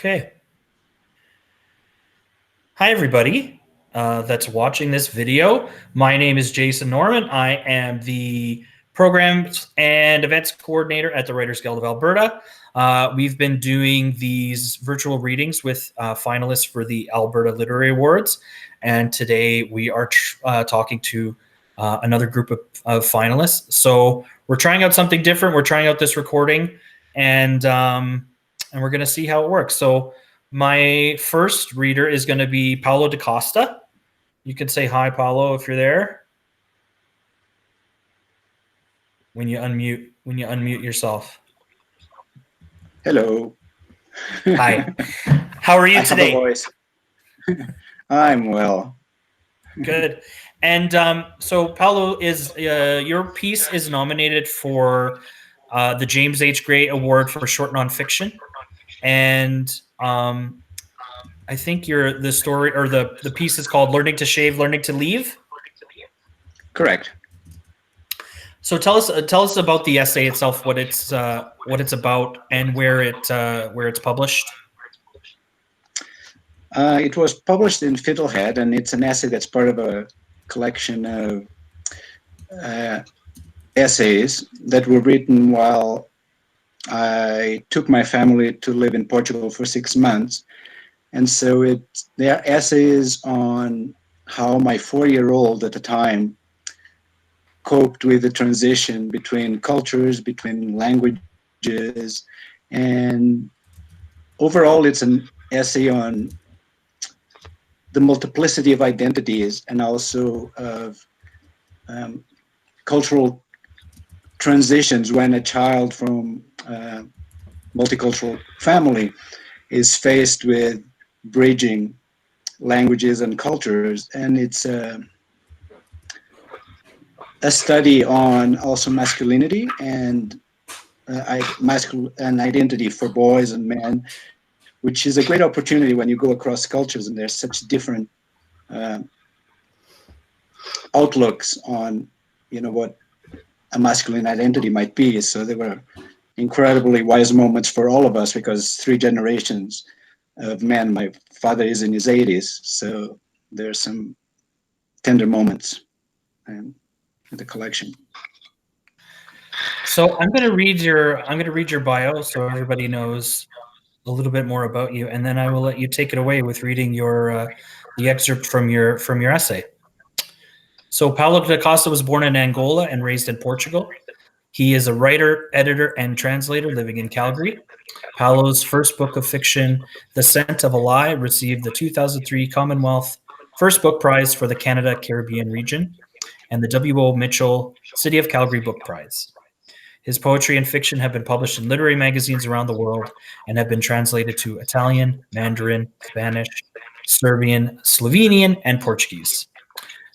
Okay. Hi, everybody that's watching this video. My name is Jason Norman. I am the Programs and Events Coordinator at the Writers Guild of Alberta. We've been doing these virtual readings with finalists for the Alberta Literary Awards. And today we are talking to another group of finalists. So we're trying out something different. We're trying out this recording and we're going to see how it works. So my first reader is going to be Palo De Costa. You can say hi, Paulo, if you're there. When you unmute yourself. Hello. Hi. How are you I today? have a voice. I'm well. Good. And so Paulo, is your piece is nominated for the James H. Gray Award for short nonfiction, and I think the story or the piece is called "Learning to Shave, Learning to Leave." Correct. So tell us about the essay itself, what it's about, and where it's published. It was published in Fiddlehead, and it's an essay that's part of a collection of essays that were written while I took my family to live in Portugal for 6 months. And so they are essays on how my 4-year-old at the time coped with the transition between cultures, between languages, and overall it's an essay on the multiplicity of identities and also of cultural transitions when a child from a multicultural family is faced with bridging languages and cultures. And it's a study on also masculinity and identity for boys and men, which is a great opportunity when you go across cultures and there's such different outlooks on, what a masculine identity might be. So there were incredibly wise moments for all of us because 3 generations of men, my father is in his 80s, so there's some tender moments in the collection. So I'm going to read your bio so everybody knows a little bit more about you, and then I will let you take it away with reading the excerpt from your essay. So Pablo de Costa was born in Angola and raised in Portugal. He is a writer, editor, and translator living in Calgary. Paulo's first book of fiction, The Scent of a Lie, received the 2003 Commonwealth First Book Prize for the Canada Caribbean region and the W.O. Mitchell City of Calgary Book Prize. His poetry and fiction have been published in literary magazines around the world and have been translated to Italian, Mandarin, Spanish, Serbian, Slovenian, and Portuguese.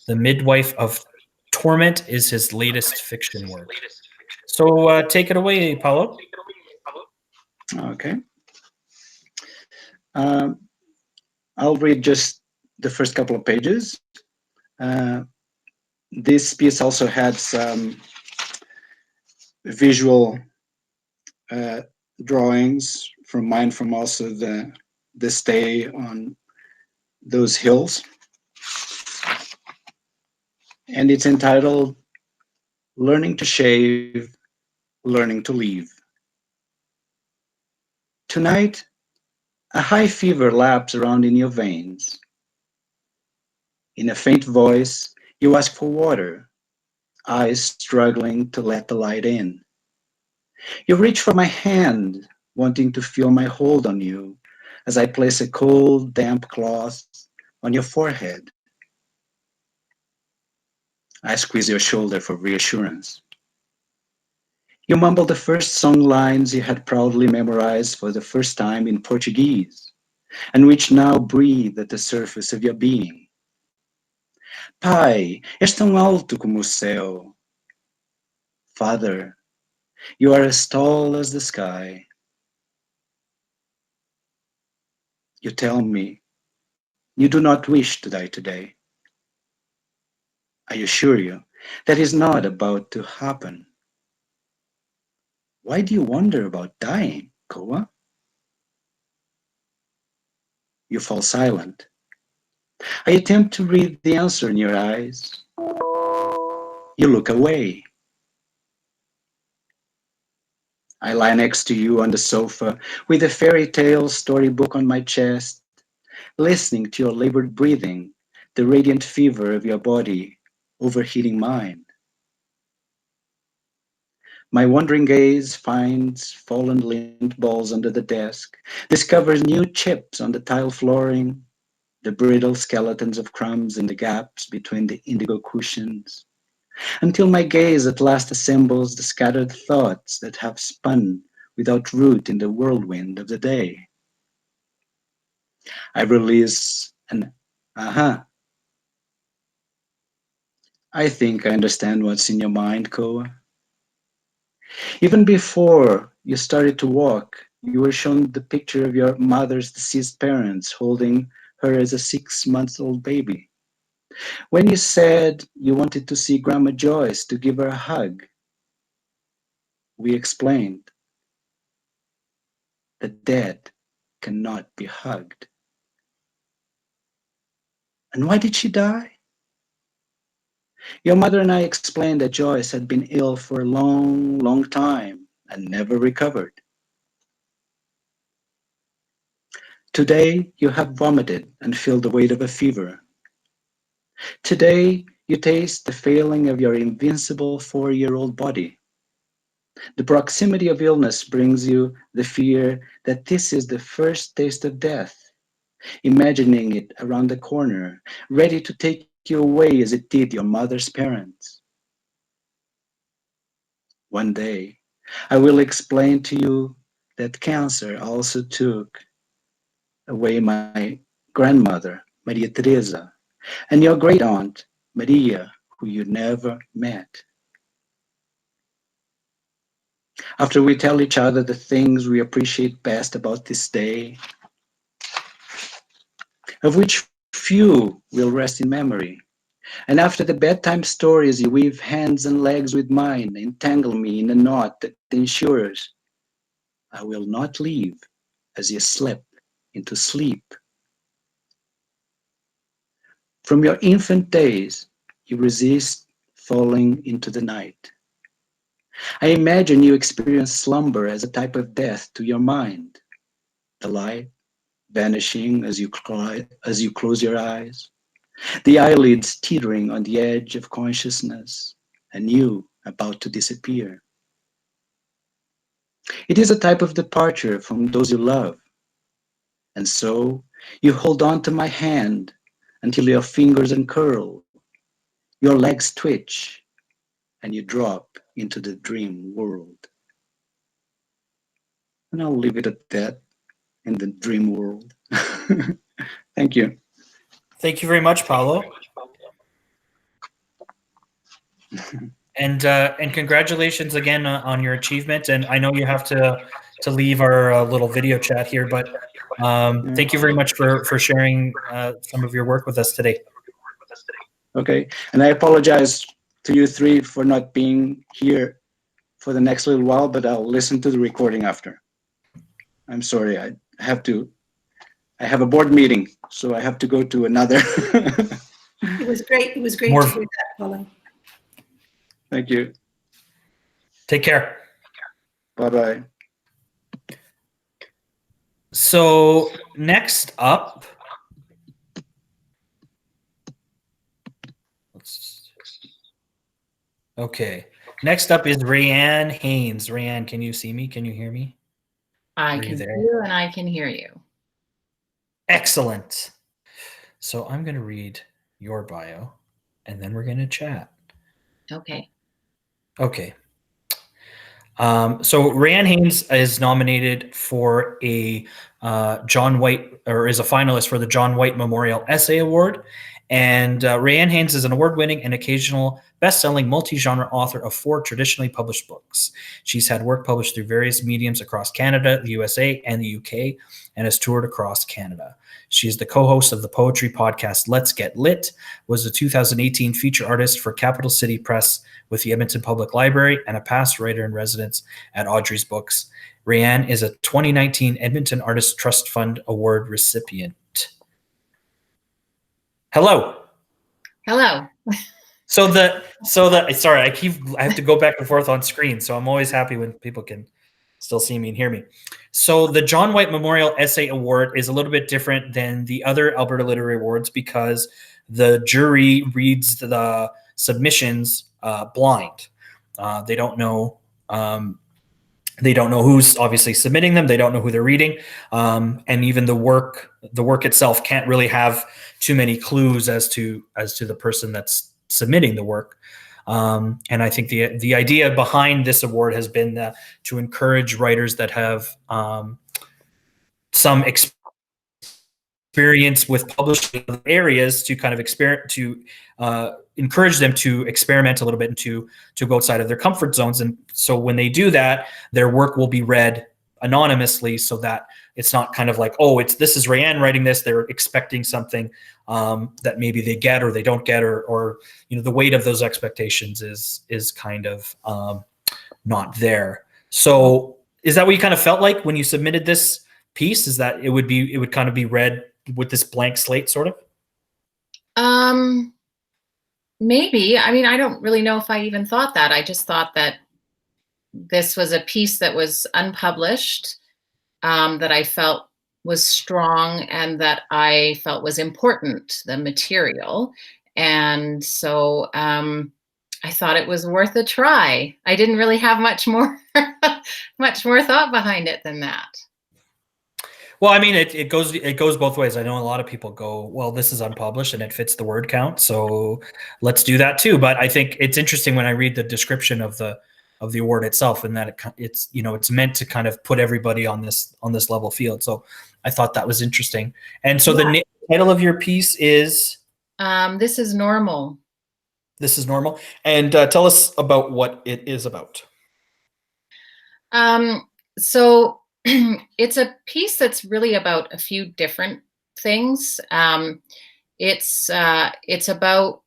The Midwife of Torment is his latest fiction work. So take it away, Paulo. Okay. I'll read just the first couple of pages. This piece also had some visual drawings from mine from also the stay on those hills. And it's entitled Learning to Shave, Learning to Leave. Tonight, a high fever laps around in your veins. In a faint voice, you ask for water, eyes struggling to let the light in. You reach for my hand, wanting to feel my hold on you as I place a cold, damp cloth on your forehead. I squeeze your shoulder for reassurance. You mumble the first song lines you had proudly memorized for the first time in Portuguese, and which now breathe at the surface of your being. Pai, és tão alto como o céu. Father, you are as tall as the sky. You tell me you do not wish to die today. I assure you that is not about to happen. Why do you wonder about dying, Koa? You fall silent. I attempt to read the answer in your eyes. You look away. I lie next to you on the sofa with a fairy tale storybook on my chest, listening to your labored breathing, the radiant fever of your body overheating mine. My wandering gaze finds fallen lint balls under the desk, discovers new chips on the tile flooring, the brittle skeletons of crumbs in the gaps between the indigo cushions, until my gaze at last assembles the scattered thoughts that have spun without root in the whirlwind of the day. I release an aha. I think I understand what's in your mind, Koa. Even before you started to walk, you were shown the picture of your mother's deceased parents holding her as a 6-month-old baby. When you said you wanted to see Grandma Joyce to give her a hug, we explained that dead cannot be hugged. And why did she die? Your mother and I explained that Joyce had been ill for a long, long time and never recovered. Today, you have vomited and feel the weight of a fever. Today, you taste the failing of your invincible 4-year-old body. The proximity of illness brings you the fear that this is the first taste of death, imagining it around the corner, ready to take you away as it did your mother's parents. One day, I will explain to you that cancer also took away my grandmother, Maria Teresa, and your great aunt, Maria, who you never met. After we tell each other the things we appreciate best about this day, of which few will rest in memory, and after the bedtime stories you weave hands and legs with mine, entangle me in a knot that ensures I will not leave as you slip into sleep. From your infant days, you resist falling into the night. I imagine you experience slumber as a type of death to your mind, the light vanishing as you close your eyes, the eyelids teetering on the edge of consciousness, and you about to disappear. It is a type of departure from those you love, and so you hold on to my hand until your fingers uncurl, your legs twitch, and you drop into the dream world. And I'll leave it at that, in the dream world. Thank you. Thank you very much, Paulo. And congratulations again on your achievement. And I know you have to leave our little video chat here, but thank you very much for sharing some of your work with us today. Okay, and I apologize to you three for not being here for the next little while, but I'll listen to the recording after. I'm sorry, I have a board meeting, so I have to go to another. It was great. It was great to hear that, Paulo. Thank you. Take care. Bye-bye. So next up, next up is Rianne Haynes. Rianne, can you see me? Can you hear me? I can see you and I can hear you. Excellent. So I'm going to read your bio and then we're going to chat. Okay. Okay. So Rianne Haynes is nominated for a John White, or is a finalist for the John White Memorial Essay Award. And Rianne Haynes is an award-winning and occasional best-selling multi-genre author of 4 traditionally published books. She's had work published through various mediums across Canada, the USA, and the UK, and has toured across Canada. She is the co-host of the poetry podcast Let's Get Lit, was the 2018 feature artist for Capital City Press with the Edmonton Public Library, and a past writer-in-residence at Audrey's Books. Rianne is a 2019 Edmonton Artist Trust Fund Award recipient. Hello. Hello. Sorry, I have to go back and forth on screen, so I'm always happy when people can still see me and hear me. So the John White Memorial Essay Award is a little bit different than the other Alberta Literary Awards because the jury reads the submissions blind. They don't know. They don't know who's obviously submitting them. They don't know who they're reading, and even the work itself can't really have too many clues as to the person that's submitting the work. And I think the idea behind this award has been to encourage writers that have some experience with publishing in other areas to kind of encourage them to experiment a little bit and to go outside of their comfort zones. And so when they do that, their work will be read anonymously, so that it's not kind of like, oh, this is Rayanne writing this. They're expecting something that maybe they get or they don't get, or the weight of those expectations is kind of not there. So is that what you kind of felt like when you submitted this piece? Is that it would kind of be read with this blank slate, sort of? Maybe. I mean, I don't really know if I even thought that. I just thought that this was a piece that was unpublished, that I felt was strong and that I felt was important, the material. And so I thought it was worth a try. I didn't really have much more thought behind it than that. Well, I mean, it goes both ways. I know a lot of people go, well, this is unpublished and it fits the word count, so let's do that too. But I think it's interesting when I read the description of the award itself, and that it's meant to kind of put everybody on this level field. So I thought that was interesting. And so the title of your piece is This is Normal. This is Normal. And tell us about what it is about. So it's a piece that's really about a few different things. It's about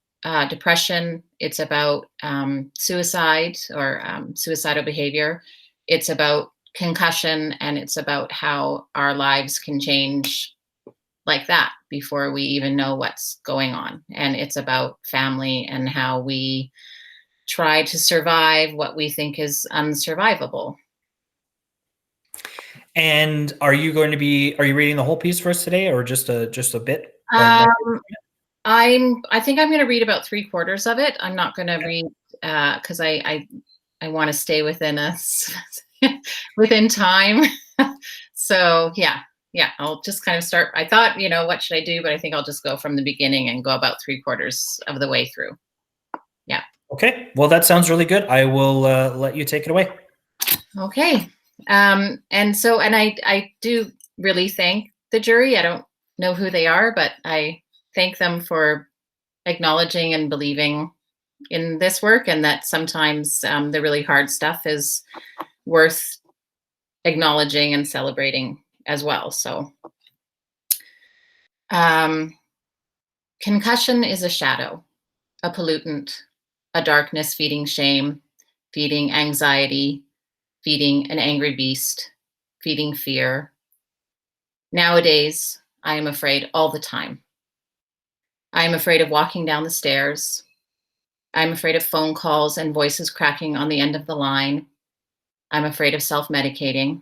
depression. It's about suicide or suicidal behavior. It's about concussion, and it's about how our lives can change like that before we even know what's going on. And it's about family and how we try to survive what we think is unsurvivable. And are you reading the whole piece for us today, or just a bit? I think I'm going to read about 3/4 of it. I'm not going to read because I want to stay within within time. So yeah, I'll just kind of start. I thought, what should I do? But I think I'll just go from the beginning and go about 3/4 of the way through. Yeah. Okay. Well, that sounds really good. I will let you take it away. Okay. And I do really thank the jury. I don't know who they are, but I thank them for acknowledging and believing in this work, and that sometimes the really hard stuff is worth acknowledging and celebrating as well. So concussion is a shadow, a pollutant, a darkness feeding shame, feeding anxiety, feeding an angry beast, feeding fear. Nowadays, I am afraid all the time. I am afraid of walking down the stairs. I'm afraid of phone calls and voices cracking on the end of the line. I'm afraid of self-medicating.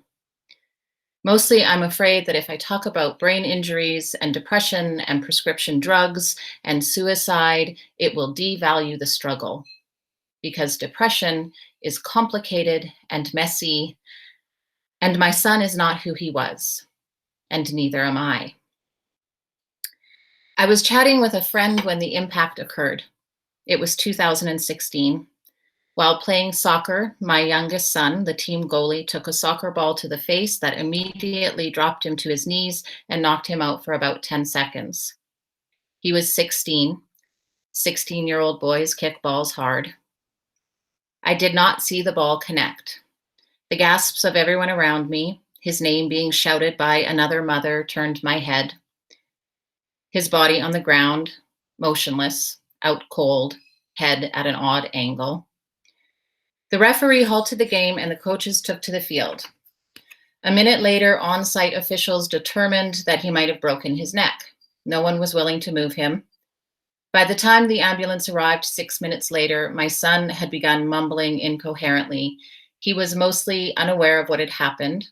Mostly, I'm afraid that if I talk about brain injuries and depression and prescription drugs and suicide, it will devalue the struggle, because depression is complicated and messy, and my son is not who he was, and neither am I. I was chatting with a friend when the impact occurred. It was 2016. While playing soccer, my youngest son, the team goalie, took a soccer ball to the face that immediately dropped him to his knees and knocked him out for about 10 seconds. He was 16. 16-year-old boys kick balls hard. I did not see the ball connect. The gasps of everyone around me, his name being shouted by another mother, turned my head. His body on the ground, motionless, out cold, head at an odd angle. The referee halted the game and the coaches took to the field. A minute later, on-site officials determined that he might have broken his neck. No one was willing to move him. By the time the ambulance arrived 6 minutes later, my son had begun mumbling incoherently. He was mostly unaware of what had happened.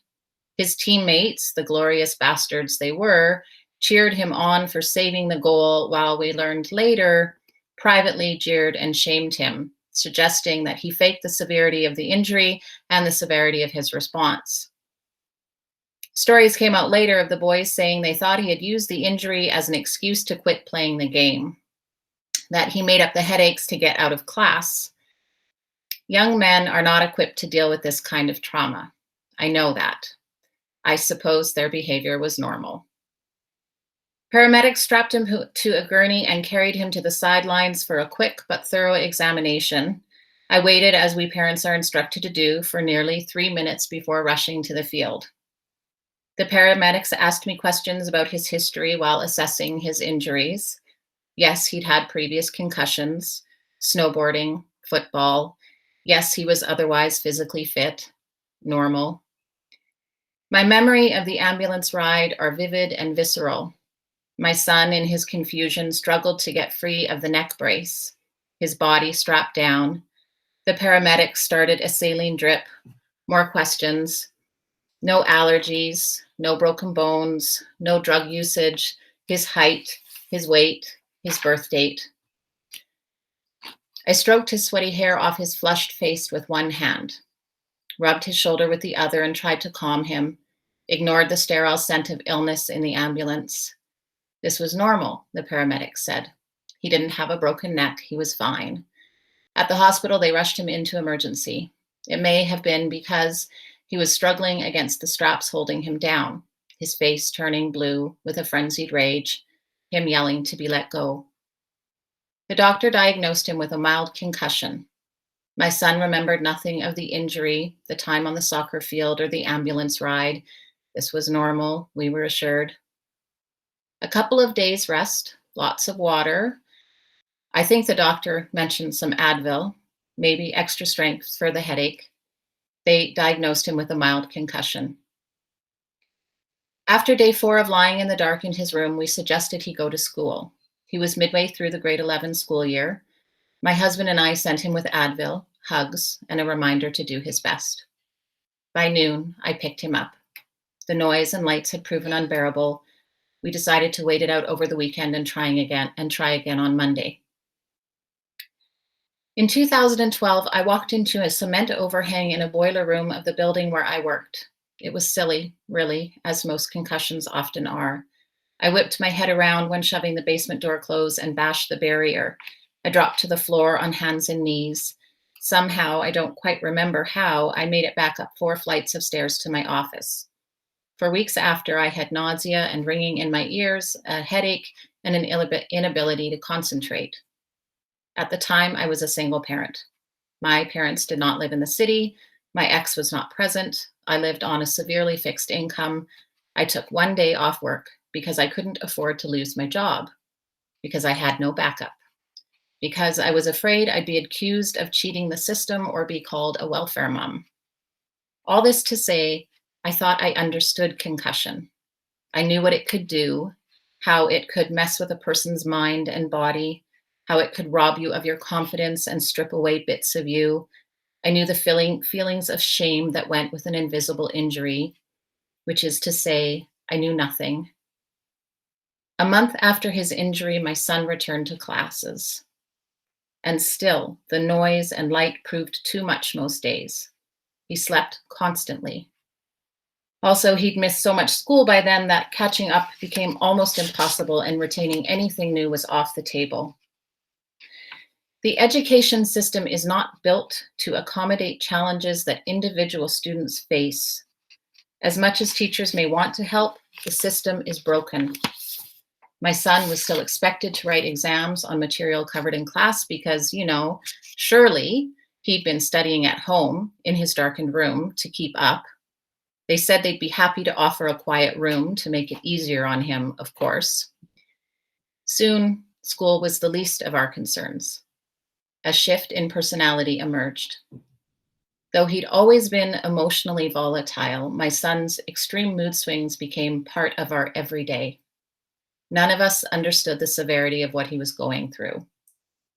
His teammates, the glorious bastards they were, cheered him on for saving the goal, while we learned later, privately jeered and shamed him, suggesting that he faked the severity of the injury and the severity of his response. Stories came out later of the boys saying they thought he had used the injury as an excuse to quit playing the game, that he made up the headaches to get out of class. Young men are not equipped to deal with this kind of trauma. I know that. I suppose their behavior was normal. Paramedics strapped him to a gurney and carried him to the sidelines for a quick but thorough examination. I waited, as we parents are instructed to do, for nearly 3 minutes before rushing to the field. The paramedics asked me questions about his history while assessing his injuries. Yes, he'd had previous concussions, snowboarding, football. Yes, he was otherwise physically fit, normal. My memory of the ambulance ride are vivid and visceral. My son, in his confusion, struggled to get free of the neck brace, his body strapped down. The paramedics started a saline drip. More questions. No allergies, no broken bones, no drug usage, his height, his weight, his birth date. I stroked his sweaty hair off his flushed face with one hand, rubbed his shoulder with the other and tried to calm him, ignored the sterile scent of illness in the ambulance. This was normal, the paramedics said. He didn't have a broken neck. He was fine. At the hospital, they rushed him into emergency. It may have been because he was struggling against the straps holding him down, his face turning blue with a frenzied rage, him yelling to be let go. The doctor diagnosed him with a mild concussion. My son remembered nothing of the injury, the time on the soccer field, or the ambulance ride. This was normal, we were assured. A couple of days rest, lots of water. I think the doctor mentioned some Advil, maybe extra strength for the headache. They diagnosed him with a mild concussion. After day 4 of lying in the dark in his room, we suggested he go to school. He was midway through the grade 11 school year. My husband and I sent him with Advil, hugs, and a reminder to do his best. By noon, I picked him up. The noise and lights had proven unbearable. We decided to wait it out over the weekend and try again on Monday. In 2012, I walked into a cement overhang in a boiler room of the building where I worked. It was silly, really, as most concussions often are. I whipped my head around when shoving the basement door closed and bashed the barrier. I dropped to the floor on hands and knees. Somehow, I don't quite remember how, I made it back up 4 flights of stairs to my office. For weeks after, I had nausea and ringing in my ears, a headache, and an inability to concentrate. At the time, I was a single parent. My parents did not live in the city. My ex was not present. I lived on a severely fixed income. I took 1 day off work because I couldn't afford to lose my job, because I had no backup, because I was afraid I'd be accused of cheating the system or be called a welfare mom. All this to say, I thought I understood concussion. I knew what it could do, how it could mess with a person's mind and body, how it could rob you of your confidence and strip away bits of you. I knew the feelings of shame that went with an invisible injury, which is to say, I knew nothing. A month after his injury, my son returned to classes. And still, the noise and light proved too much most days. He slept constantly. Also, he'd missed so much school by then that catching up became almost impossible, and retaining anything new was off the table. The education system is not built to accommodate challenges that individual students face. As much as teachers may want to help, the system is broken. My son was still expected to write exams on material covered in class because, surely he'd been studying at home in his darkened room to keep up. They said they'd be happy to offer a quiet room to make it easier on him, of course. Soon, school was the least of our concerns. A shift in personality emerged. Though he'd always been emotionally volatile, my son's extreme mood swings became part of our everyday. None of us understood the severity of what he was going through.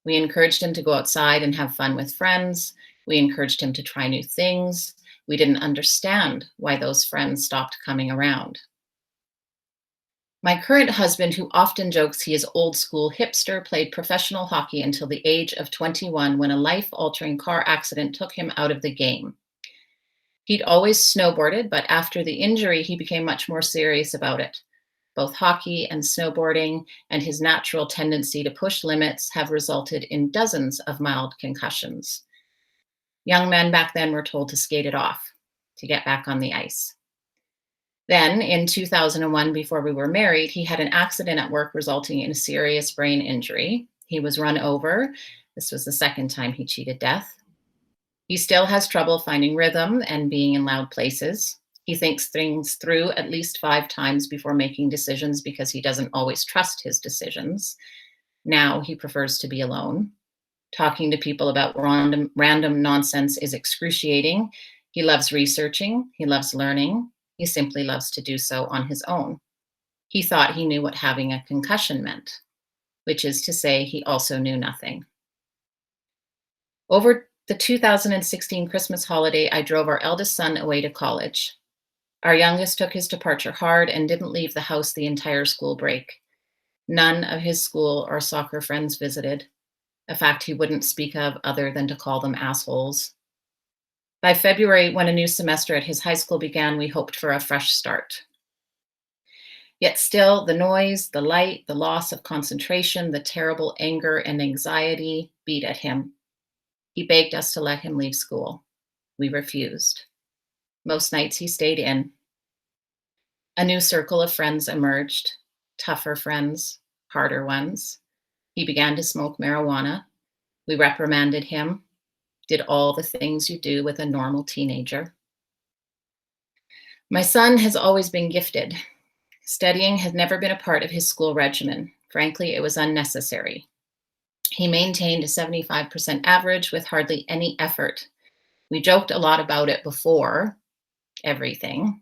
We encouraged him to go outside and have fun with friends. We encouraged him to try new things. We didn't understand why those friends stopped coming around. My current husband, who often jokes he is old school hipster, played professional hockey until the age of 21 when a life-altering car accident took him out of the game. He'd always snowboarded, but after the injury, he became much more serious about it. Both hockey and snowboarding and his natural tendency to push limits have resulted in dozens of mild concussions. Young men back then were told to skate it off, to get back on the ice. Then, in 2001, before we were married, he had an accident at work resulting in a serious brain injury. He was run over. This was the second time he cheated death. He still has trouble finding rhythm and being in loud places. He thinks things through at least 5 times before making decisions because he doesn't always trust his decisions. Now he prefers to be alone. Talking to people about random nonsense is excruciating. He loves researching. He loves learning. He simply loves to do so on his own. He thought he knew what having a concussion meant, which is to say he also knew nothing. Over the 2016 Christmas holiday, I drove our eldest son away to college. Our youngest took his departure hard and didn't leave the house the entire school break. None of his school or soccer friends visited, a fact he wouldn't speak of other than to call them assholes. By February, when a new semester at his high school began, we hoped for a fresh start. Yet still, the noise, the light, the loss of concentration, the terrible anger and anxiety beat at him. He begged us to let him leave school. We refused. Most nights he stayed in. A new circle of friends emerged, tougher friends, harder ones. He began to smoke marijuana. We reprimanded him, did all the things you do with a normal teenager. My son has always been gifted. Studying had never been a part of his school regimen. Frankly, it was unnecessary. He maintained a 75% average with hardly any effort. We joked a lot about it before everything.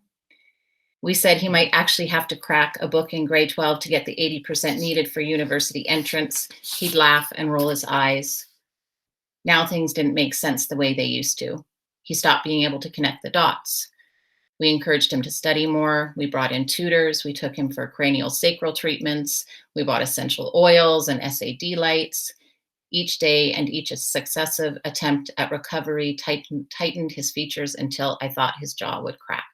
We said he might actually have to crack a book in grade 12 to get the 80% needed for university entrance. He'd laugh and roll his eyes. Now things didn't make sense the way they used to. He stopped being able to connect the dots. We encouraged him to study more. We brought in tutors. We took him for cranial sacral treatments. We bought essential oils and SAD lights. Each day and each successive attempt at recovery tightened his features until I thought his jaw would crack.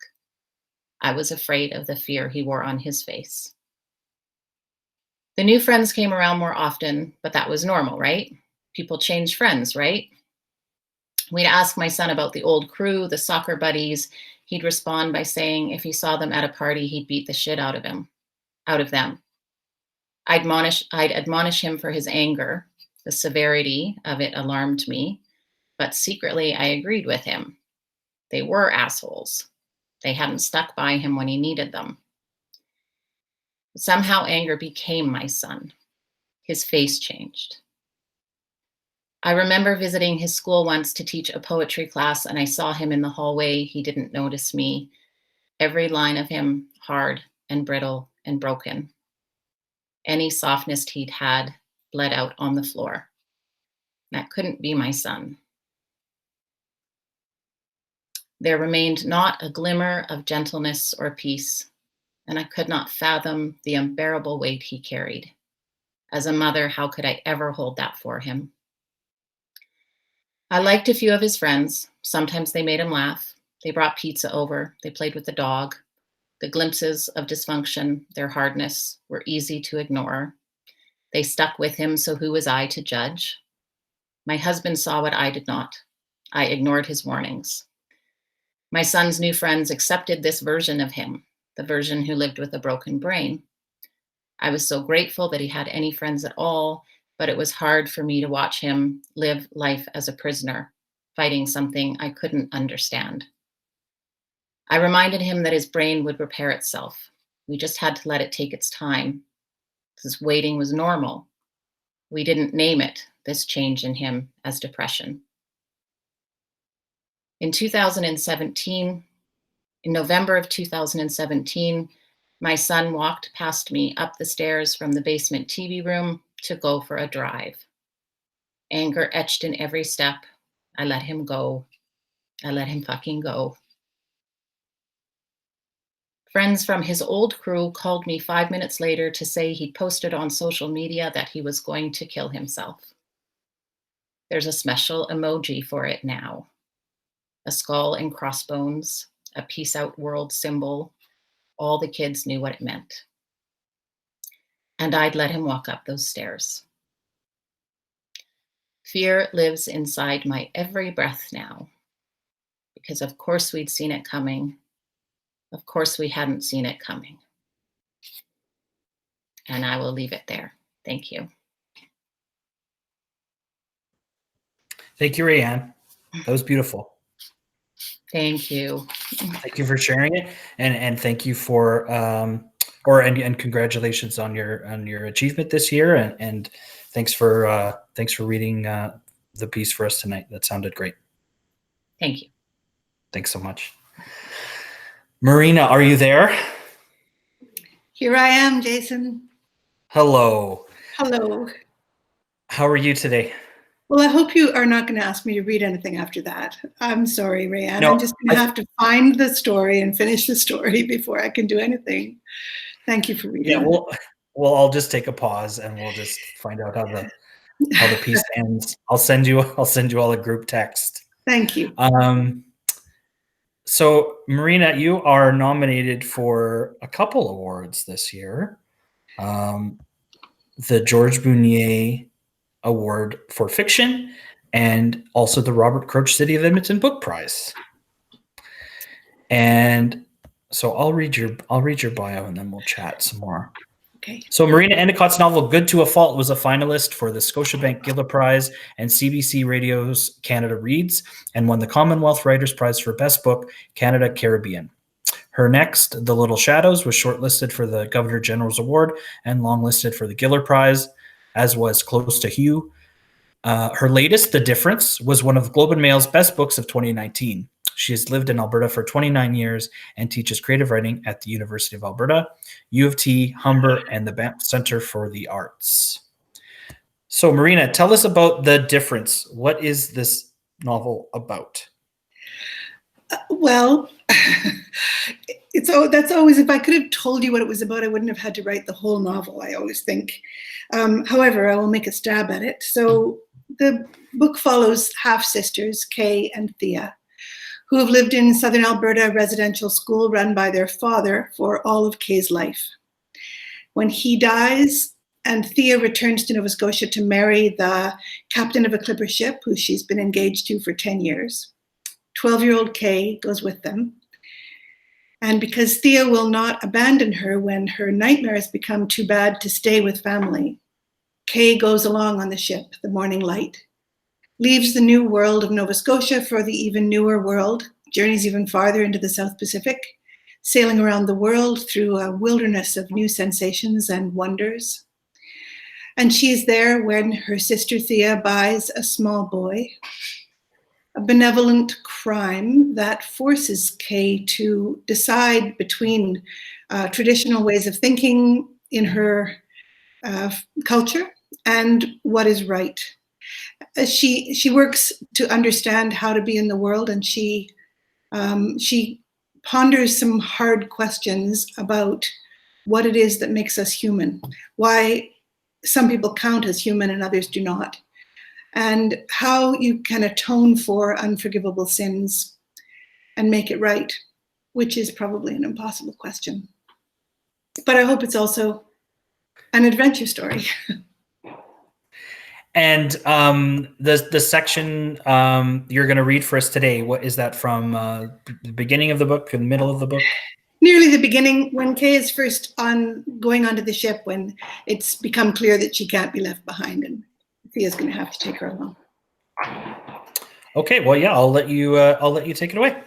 I was afraid of the fear he wore on his face. The new friends came around more often, but that was normal, right? People change friends, right? We'd ask my son about the old crew, the soccer buddies. He'd respond by saying if he saw them at a party, he'd beat the shit out of them. I'd admonish him for his anger. The severity of it alarmed me, but secretly I agreed with him. They were assholes. They hadn't stuck by him when he needed them. Somehow anger became my son. His face changed. I remember visiting his school once to teach a poetry class, and I saw him in the hallway. He didn't notice me. Every line of him hard and brittle and broken. Any softness he'd had bled out on the floor. That couldn't be my son. There remained not a glimmer of gentleness or peace, and I could not fathom the unbearable weight he carried. As a mother, how could I ever hold that for him? I liked a few of his friends. Sometimes they made him laugh. They brought pizza over. They played with the dog. The glimpses of dysfunction, their hardness, were easy to ignore. They stuck with him, so who was I to judge? My husband saw what I did not. I ignored his warnings. My son's new friends accepted this version of him, the version who lived with a broken brain. I was so grateful that he had any friends at all, but it was hard for me to watch him live life as a prisoner, fighting something I couldn't understand. I reminded him that his brain would repair itself. We just had to let it take its time. This waiting was normal. We didn't name it, this change in him, as depression. In November of 2017, My son walked past me up the stairs from the basement TV room to go for a drive. Anger etched in every step. I let him go. I let him fucking go. Friends from his old crew called me 5 minutes later to say he'd posted on social media that he was going to kill himself. There's a special emoji for it now. A skull and crossbones, a peace out world symbol. All the kids knew what it meant. And I'd let him walk up those stairs. Fear lives inside my every breath now. Because of course we'd seen it coming. Of course we hadn't seen it coming. And I will leave it there. Thank you. Thank you, Rayanne. That was beautiful. Thank you. Thank you for sharing it, and thank you for and congratulations on your achievement this year, and thanks for reading the piece for us tonight. That sounded great. Thank you. Thanks so much. Marina, are you there? Here I am, Jason. Hello. Hello. How are you today? Well, I hope you are not going to ask me to read anything after that. I'm sorry, Rayanne. No, I'm just going to have to find the story and finish the story before I can do anything. Thank you for reading. Yeah, well, I'll just take a pause and we'll just find out how the piece ends. I'll send you all a group text. Thank you. So, Marina, you are nominated for a couple awards this year. The George Bounier Award for Fiction and also the Robert Crouch City of Edmonton Book Prize. And so I'll read your bio and then we'll chat some more. Okay. So Marina Endicott's novel Good to a Fault was a finalist for the Scotiabank Giller Prize and CBC Radio's Canada Reads and won the Commonwealth Writers' Prize for Best Book, Canada Caribbean. Her next, The Little Shadows, was shortlisted for the Governor General's Award and longlisted for the Giller Prize, as was Close to Hugh. Her latest, The Difference, was one of Globe and Mail's best books of 2019. She has lived in Alberta for 29 years and teaches creative writing at the University of Alberta, U of T, Humber, and the Banff Center for the Arts. So, Marina, tell us about The Difference. What is this novel about? Well, that's always, if I could have told you what it was about, I wouldn't have had to write the whole novel, I always think. However, I will make a stab at it. So the book follows half-sisters, Kay and Thea, who have lived in Southern Alberta residential school run by their father for all of Kay's life. When he dies and Thea returns to Nova Scotia to marry the captain of a clipper ship who she's been engaged to for 10 years, 12-year-old Kay goes with them. And because Thea will not abandon her when her nightmares become too bad to stay with family, Kay goes along on the ship, the Morning Light, leaves the new world of Nova Scotia for the even newer world, journeys even farther into the South Pacific, sailing around the world through a wilderness of new sensations and wonders. And she's there when her sister Thea buys a small boy, a benevolent crime that forces Kay to decide between traditional ways of thinking in her culture and what is right. She works to understand how to be in the world, and she ponders some hard questions about what it is that makes us human, why some people count as human and others do not, and how you can atone for unforgivable sins and make it right, which is probably an impossible question. But I hope it's also an adventure story. And the section you're going to read for us today, what is that from? The beginning of the book, the middle of the book? Nearly the beginning, when Kay is first going onto the ship, when it's become clear that she can't be left behind, and Thea's going to have to take her along. Okay, well, yeah, I'll let you take it away.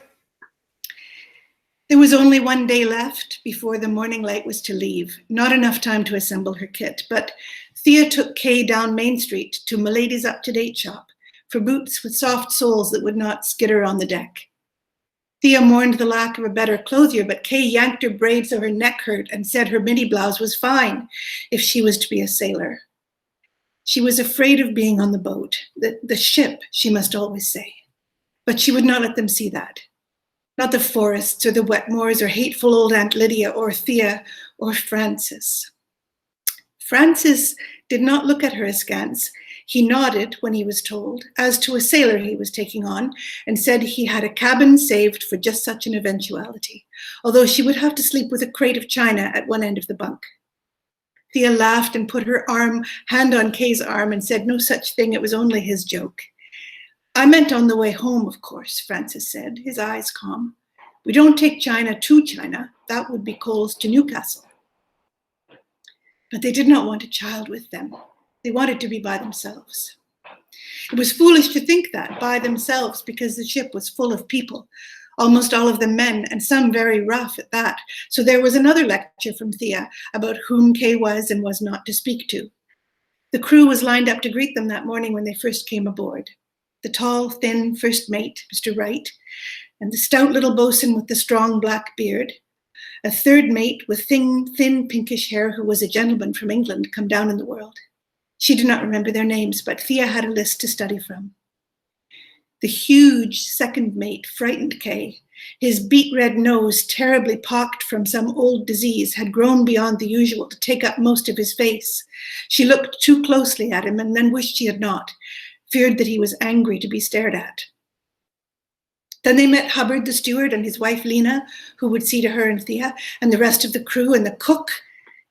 There was only one day left before the Morning Light was to leave. Not enough time to assemble her kit, but Thea took Kay down Main Street to Milady's up-to-date shop for boots with soft soles that would not skitter on the deck. Thea mourned the lack of a better clothier, but Kay yanked her braid so her neck hurt and said her midi blouse was fine if she was to be a sailor. She was afraid of being on the boat, the ship, she must always say. But she would not let them see that. Not the forests or the Wetmores or hateful old Aunt Lydia or Thea or Francis. Francis did not look at her askance. He nodded when he was told, as to a sailor he was taking on, and said he had a cabin saved for just such an eventuality, although she would have to sleep with a crate of china at one end of the bunk. Thea laughed and put her hand on Kay's arm and said no such thing, it was only his joke. I meant on the way home, of course, Francis said, his eyes calm. We don't take China to China, that would be coals to Newcastle. But they did not want a child with them. They wanted to be by themselves. It was foolish to think that, by themselves, because the ship was full of people, almost all of them men, and some very rough at that. So there was another lecture from Thea about whom Kay was and was not to speak to. The crew was lined up to greet them that morning when they first came aboard. The tall, thin first mate, Mr. Wright, and the stout little boatswain with the strong black beard, a third mate with thin pinkish hair who was a gentleman from England come down in the world. She did not remember their names, but Thea had a list to study from. The huge second mate frightened Kay. His beet red nose, terribly pocked from some old disease, had grown beyond the usual to take up most of his face. She looked too closely at him and then wished she had not, feared that he was angry to be stared at. Then they met Hubbard, the steward, and his wife Lena, who would see to her and Thea, and the rest of the crew and the cook,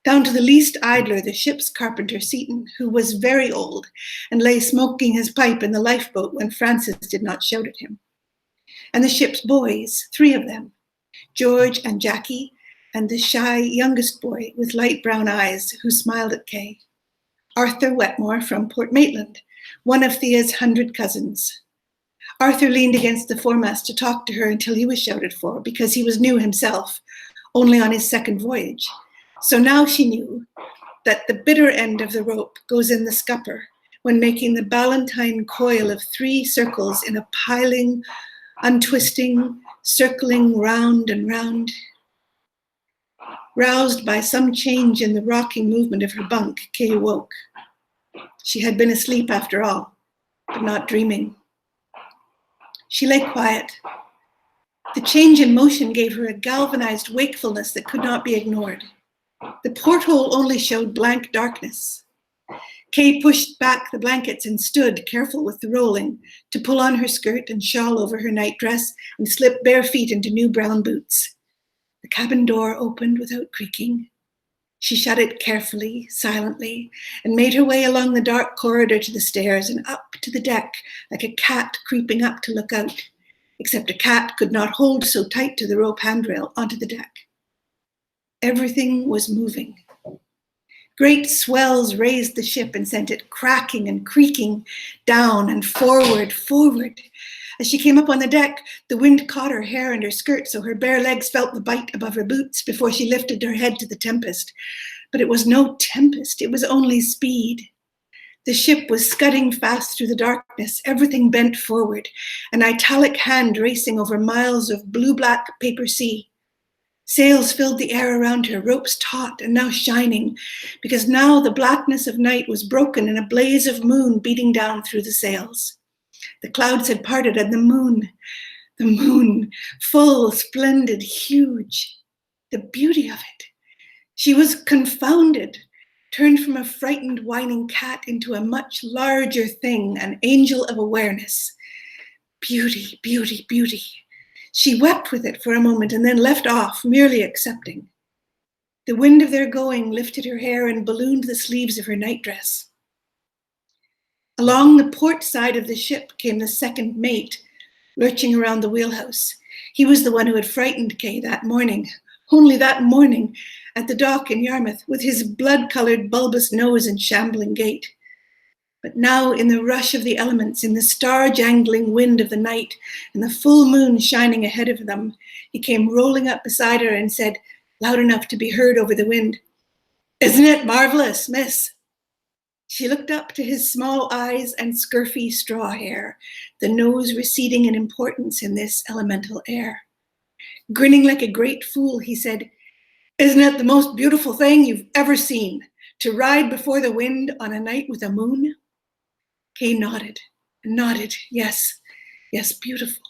down to the least idler, the ship's carpenter Seaton, who was very old and lay smoking his pipe in the lifeboat when Francis did not shout at him. And the ship's boys, 3 of them, George and Jackie, and the shy youngest boy with light brown eyes who smiled at Kay, Arthur Wetmore from Port Maitland, one of Thea's 100 cousins. Arthur leaned against the foremast to talk to her until he was shouted for, because he was new himself, only on his second voyage. So now she knew that the bitter end of the rope goes in the scupper when making the ballantine coil of 3 circles in a piling, untwisting, circling round and round. Roused by some change in the rocking movement of her bunk, Kay woke. She had been asleep after all, but not dreaming. She lay quiet. The change in motion gave her a galvanized wakefulness that could not be ignored. The porthole only showed blank darkness. Kay pushed back the blankets and stood, careful with the rolling, to pull on her skirt and shawl over her nightdress and slip bare feet into new brown boots. The cabin door opened without creaking. She shut it carefully, silently, and made her way along the dark corridor to the stairs and up to the deck like a cat creeping up to look out, except a cat could not hold so tight to the rope handrail onto the deck. Everything was moving. Great swells raised the ship and sent it cracking and creaking down and forward. As she came up on the deck, the wind caught her hair and her skirt, so her bare legs felt the bite above her boots before she lifted her head to the tempest. But it was no tempest, it was only speed. The ship was scudding fast through the darkness, everything bent forward, an italic hand racing over miles of blue-black paper sea. Sails filled the air around her, ropes taut and now shining, because now the blackness of night was broken in a blaze of moon beating down through the sails. The clouds had parted and the moon, full, splendid, huge, the beauty of it. She was confounded, turned from a frightened, whining cat into a much larger thing, an angel of awareness. Beauty, beauty, beauty. She wept with it for a moment and then left off, merely accepting. The wind of their going lifted her hair and ballooned the sleeves of her nightdress. Along the port side of the ship came the second mate, lurching around the wheelhouse. He was the one who had frightened Kay that morning, only that morning, at the dock in Yarmouth, with his blood-colored bulbous nose and shambling gait. But now, in the rush of the elements, in the star-jangling wind of the night, and the full moon shining ahead of them, he came rolling up beside her and said, loud enough to be heard over the wind, "Isn't it marvelous, miss?" She looked up to his small eyes and scurfy straw hair, the nose receding in importance in this elemental air. Grinning like a great fool, he said, "Isn't it the most beautiful thing you've ever seen, to ride before the wind on a night with a moon?" Kay nodded and nodded. Yes, yes, beautiful.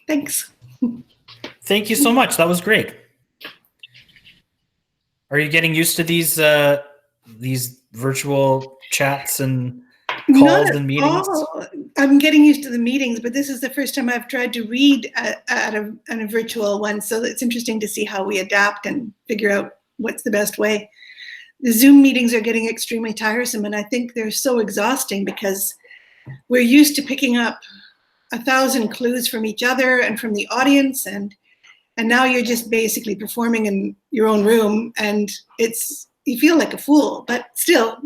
Thanks. Thank you so much. That was great. Are you getting used to these virtual chats and calls and meetings? Oh, I'm getting used to the meetings, but this is the first time I've tried to read at a virtual one, so it's interesting to see how we adapt and figure out what's the best way. The Zoom meetings are getting extremely tiresome, and I think they're so exhausting because we're used to picking up 1,000 clues from each other and from the audience, and now you're just basically performing in your own room, and you feel like a fool, but still,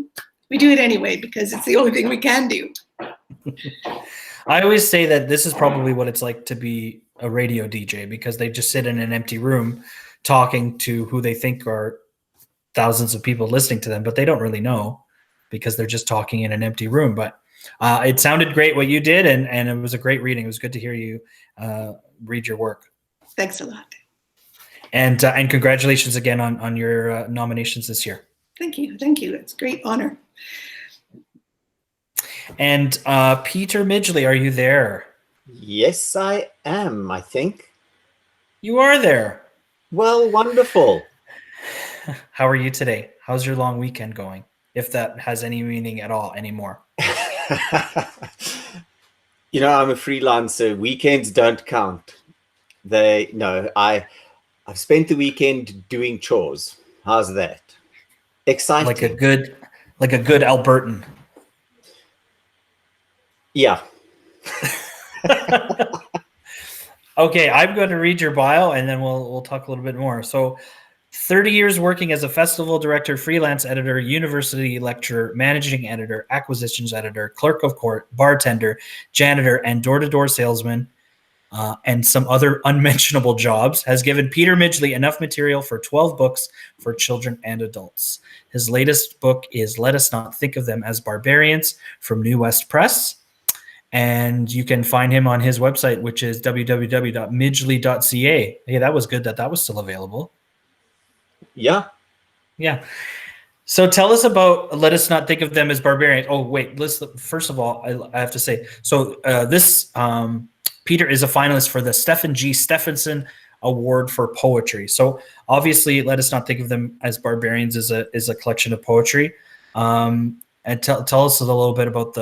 we do it anyway because it's the only thing we can do. I always say that this is probably what it's like to be a radio DJ, because they just sit in an empty room talking to who they think are thousands of people listening to them, but they don't really know because they're just talking in an empty room. But it sounded great what you did, and it was a great reading. It was good to hear you read your work. Thanks a lot. And congratulations again on your nominations this year. Thank you. Thank you. It's a great honor. And Peter Midgley, are you there? Yes, I am, I think. You are there. Well, wonderful. How are you today? How's your long weekend going? If that has any meaning at all anymore. You know, I'm a freelancer. Weekends don't count. I've spent the weekend doing chores. How's that? Exciting. Like a good Albertan. Yeah. Okay, I'm going to read your bio and then we'll talk a little bit more. So 30 years working as a festival director, freelance editor, university lecturer, managing editor, acquisitions editor, clerk of court, bartender, janitor, and door-to-door salesman, and some other unmentionable jobs, has given Peter Midgley enough material for 12 books for children and adults. His latest book is Let Us Not Think of Them as Barbarians from New West Press. And you can find him on his website, which is www.midgley.ca. Hey, that was good that was still available. Yeah. Yeah. So tell us about Let Us Not Think of Them as Barbarians. Oh, wait. First of all, I have to say, so this Peter is a finalist for the Stephen G. Stephenson Award for Poetry. So obviously, Let Us Not Think of Them as Barbarians is a collection of poetry. And tell us a little bit about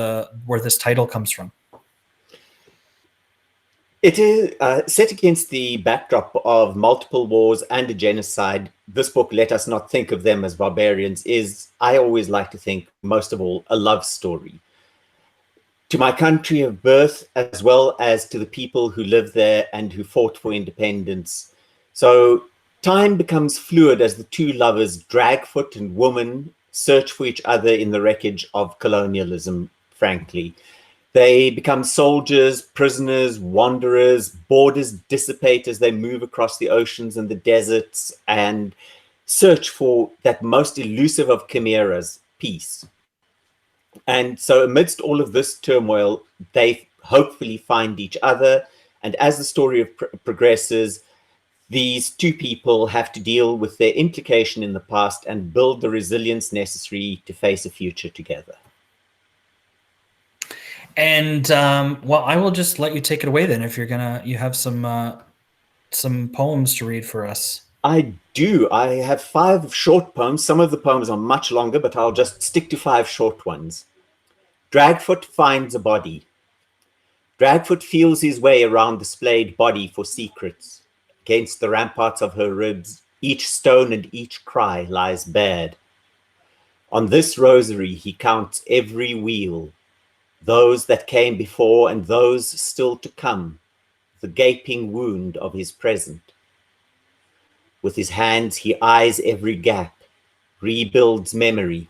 where this title comes from. It is set against the backdrop of multiple wars and a genocide. This book, Let Us Not Think of Them as Barbarians, is, I always like to think, most of all, a love story to my country of birth, as well as to the people who live there and who fought for independence. So time becomes fluid as the two lovers, Dragfoot and Woman, search for each other in the wreckage of colonialism, frankly. They become soldiers, prisoners, wanderers, borders dissipate as they move across the oceans and the deserts and search for that most elusive of chimeras, peace. And so amidst all of this turmoil, they hopefully find each other. And as the story progresses, these two people have to deal with their implication in the past and build the resilience necessary to face a future together. And well, I will just let you take it away then. If you have some poems to read for us. I do. I have 5 short poems. Some of the poems are much longer, but I'll just stick to 5 short ones. Dragfoot finds a body. Dragfoot feels his way around the splayed body for secrets. Against the ramparts of her ribs, each stone and each cry lies bared. On this rosary he counts every wheel, those that came before and those still to come, the gaping wound of his present. With his hands he eyes every gap, rebuilds memory.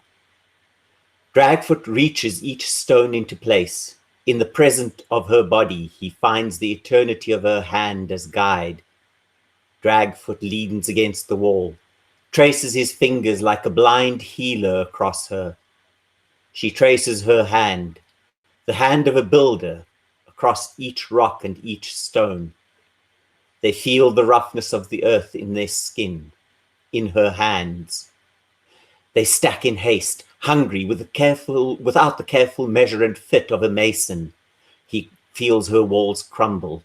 Dragfoot reaches each stone into place. In the present of her body he finds the eternity of her hand as guide. Dragfoot leans against the wall, traces his fingers like a blind healer across her. She traces her hand, the hand of a builder across each rock and each stone. They feel the roughness of the earth in their skin, in her hands. They stack in haste, hungry, without the careful measure and fit of a mason. He feels her walls crumble.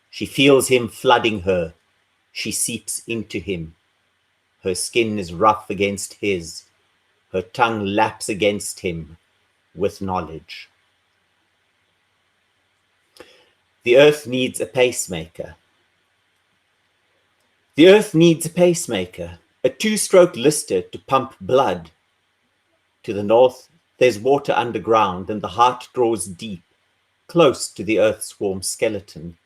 She feels him flooding her. She seeps into him. Her skin is rough against his. Her tongue laps against him with knowledge. The earth needs a pacemaker. The earth needs a pacemaker, a two-stroke lister to pump blood. To the north, there's water underground, and the heart draws deep, close to the earth's warm skeleton.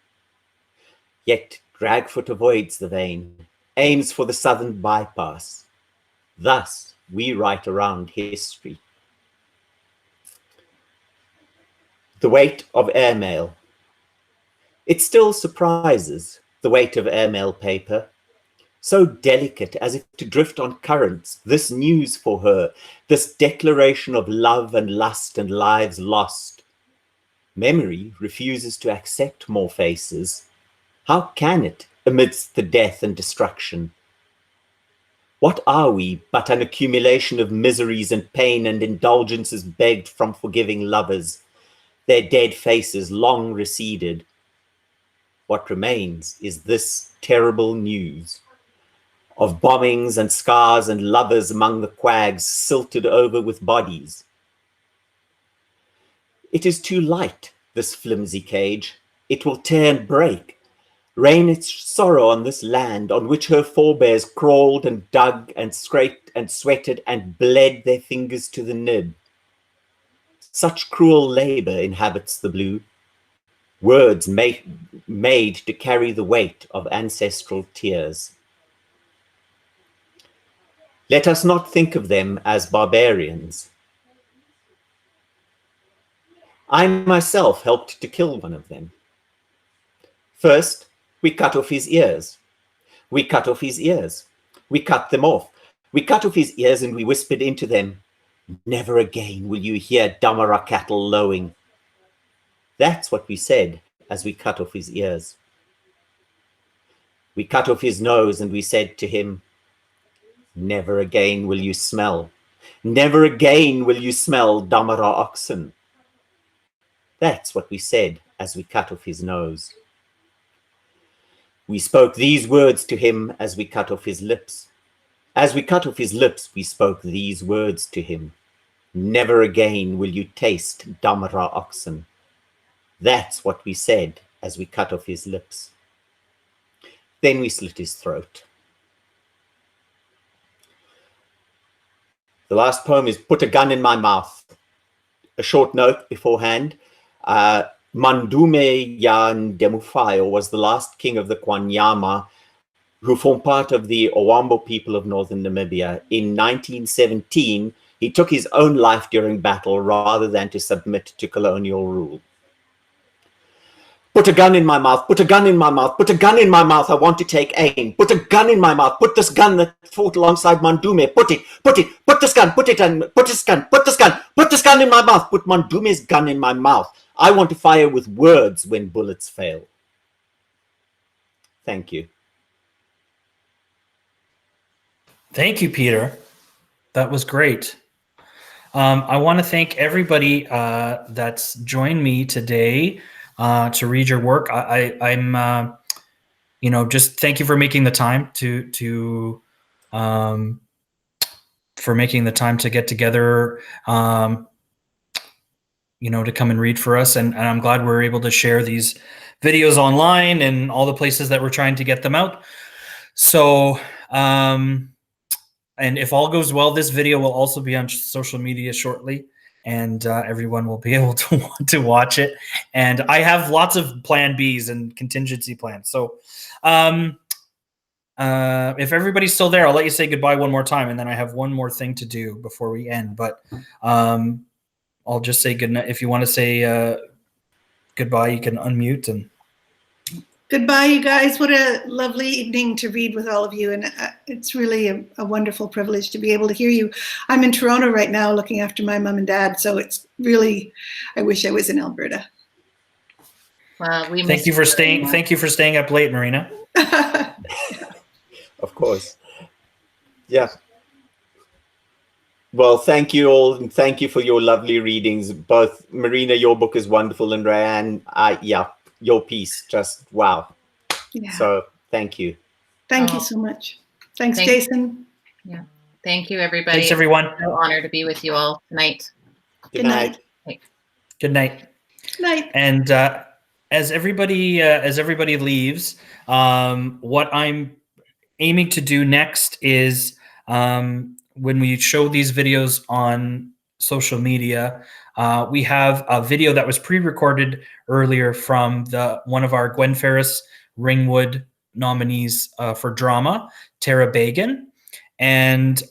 Yet Dragfoot avoids the vein, aims for the southern bypass. Thus, we write around history. The weight of airmail. It still surprises, the weight of airmail paper. So delicate as if to drift on currents, this news for her, this declaration of love and lust and lives lost. Memory refuses to accept more faces. How can it, amidst the death and destruction? What are we but an accumulation of miseries and pain and indulgences begged from forgiving lovers, their dead faces long receded? What remains is this terrible news of bombings and scars and lovers among the quags silted over with bodies. It is too light, this flimsy cage. It will tear and break, rain its sorrow on this land on which her forebears crawled and dug and scraped and sweated and bled their fingers to the nib. Such cruel labor inhabits the blue, words made to carry the weight of ancestral tears. Let us not think of them as barbarians. I myself helped to kill one of them. First, we cut off his ears. We cut off his ears. We cut them off. We cut off his ears and we whispered into them, "Never again will you hear Damara cattle lowing." That's what we said as we cut off his ears. We cut off his nose and we said to him, "Never again will you smell. Never again will you smell Damara oxen." That's what we said as we cut off his nose. We spoke these words to him as we cut off his lips. As we cut off his lips, we spoke these words to him. "Never again will you taste Damara oxen." That's what we said as we cut off his lips. Then we slit his throat. The last poem is Put a Gun in My Mouth. A short note beforehand. Mandume Yan Demufayo was the last king of the Kwanyama, who formed part of the Owambo people of northern Namibia. In 1917, he took his own life during battle rather than to submit to colonial rule. Put a gun in my mouth, put a gun in my mouth, put a gun in my mouth, I want to take aim. Put a gun in my mouth, put this gun that fought alongside Mandume, put this gun, put it in, put this gun, put this gun in my mouth, put Mandume's gun in my mouth. I want to fire with words when bullets fail. Thank you. Thank you, Peter. That was great. I want to thank everybody that's joined me today to read your work. I'm just thank you for making the time to get together, to come and read for us. And I'm glad we're able to share these videos online and all the places that we're trying to get them out. So, and if all goes well, this video will also be on social media shortly, and everyone will be able to want to watch it. And I have lots of plan Bs and contingency plans. So if everybody's still there, I'll let you say goodbye one more time, and then I have one more thing to do before we end. But I'll just say good night. If you want to say goodbye, you can unmute. And Goodbye, you guys. What a lovely evening to read with all of you. And it's really a wonderful privilege to be able to hear you. I'm in Toronto right now looking after my mom and dad. So it's really, I wish I was in Alberta. Well, we Thank you for staying. Thank you for staying up late, Marina. Of course. Yeah. Well, thank you all, and thank you for your lovely readings. Both Marina, your book is wonderful, and Rayanne, yeah, your piece, just wow. Yeah. So thank you. Thank you so much. Thanks, Jason. Yeah. Thank you, everybody. Thanks, everyone. It's an honor to be with you all tonight. Good night. Good night. Night. And as everybody leaves, what I'm aiming to do next is when we show these videos on social media, we have a video that was pre-recorded earlier from one of our Gwen Ferris Ringwood nominees for drama, Tara Bagan. And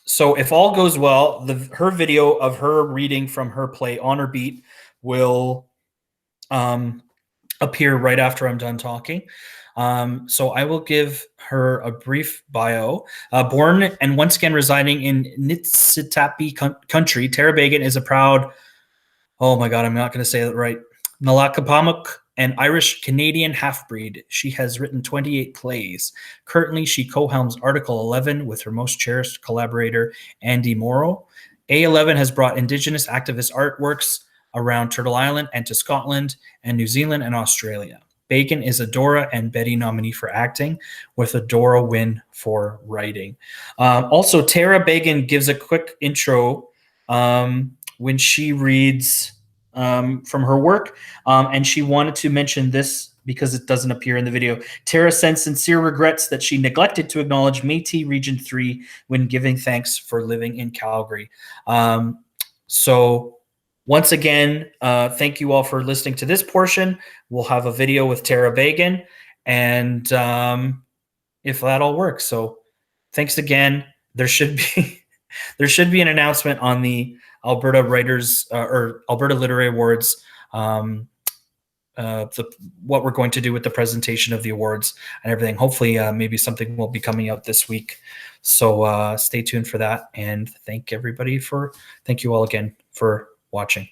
so if all goes well, her video of her reading from her play Honor Beat will appear right after I'm done talking. So I will give her a brief bio. Born and once again residing in Niitsitapi country, Tara Bagan is a proud, oh my God, I'm not going to say that right, Nalakapamuk, an Irish-Canadian half-breed. She has written 28 plays. Currently, she co-helms Article 11 with her most cherished collaborator, Andy Morrow. A11 has brought Indigenous activist artworks around Turtle Island and to Scotland and New Zealand and Australia. Bagan is a Dora and Betty nominee for acting, with a Dora win for writing. Also, Tara Bagan gives a quick intro when she reads from her work, and she wanted to mention this because it doesn't appear in the video. Tara sends sincere regrets that she neglected to acknowledge Métis Region 3 when giving thanks for living in Calgary. So once again, thank you all for listening to this portion. We'll have a video with Tara Bagan, and if that all works. So thanks again. There should be an announcement on the Alberta Writers or Alberta Literary Awards, what we're going to do with the presentation of the awards and everything. Hopefully, maybe something will be coming out this week. So stay tuned for that, and thank you all again for watching.